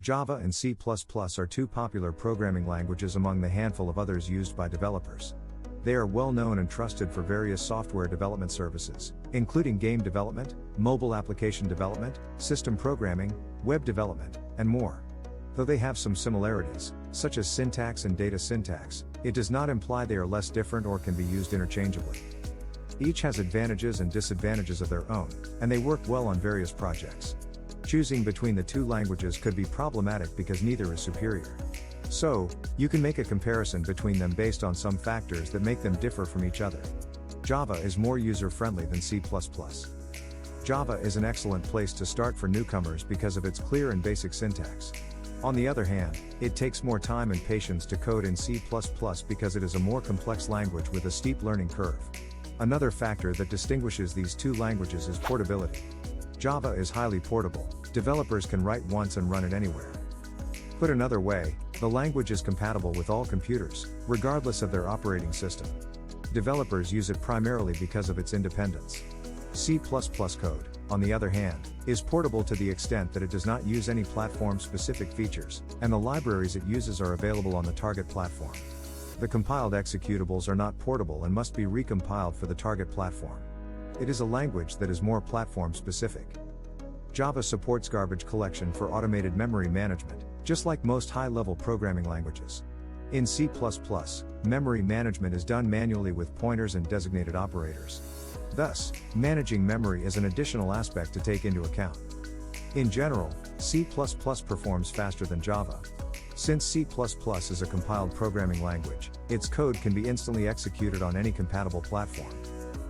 Java and C++ are two popular programming languages among the handful of others used by developers. They are well known and trusted for various software development services, including game development, mobile application development, system programming, web development, and more. Though they have some similarities, such as syntax and data syntax, it does not imply they are less different or can be used interchangeably. Each has advantages and disadvantages of their own, and they work well on various projects. Choosing between the two languages could be problematic because neither is superior. So, you can make a comparison between them based on some factors that make them differ from each other. Java is more user-friendly than C++. Java is an excellent place to start for newcomers because of its clear and basic syntax. On the other hand, it takes more time and patience to code in C++ because it is a more complex language with a steep learning curve. Another factor that distinguishes these two languages is portability. Java is highly portable. Developers can write once and run it anywhere. Put another way, the language is compatible with all computers, regardless of their operating system. Developers use it primarily because of its independence. C++ code, on the other hand, is portable to the extent that it does not use any platform-specific features, and the libraries it uses are available on the target platform. The compiled executables are not portable and must be recompiled for the target platform. It is a language that is more platform-specific. Java supports garbage collection for automated memory management, just like most high-level programming languages. In C++, memory management is done manually with pointers and designated operators. Thus, managing memory is an additional aspect to take into account. In general, C++ performs faster than Java. Since C++ is a compiled programming language, its code can be instantly executed on any compatible platform.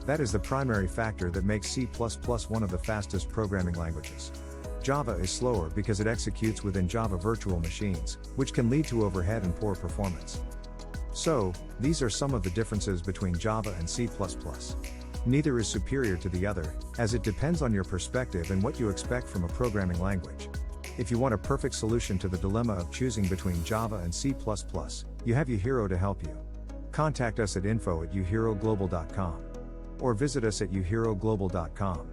That is the primary factor that makes C++ one of the fastest programming languages. Java is slower because it executes within Java virtual machines, which can lead to overhead and poor performance. So, these are some of the differences between Java and C++. Neither is superior to the other, as it depends on your perspective and what you expect from a programming language. If you want a perfect solution to the dilemma of choosing between Java and C++, you have Uhiro to help you. Contact us at info@uheroglobal.com. or visit us at uheroglobal.com.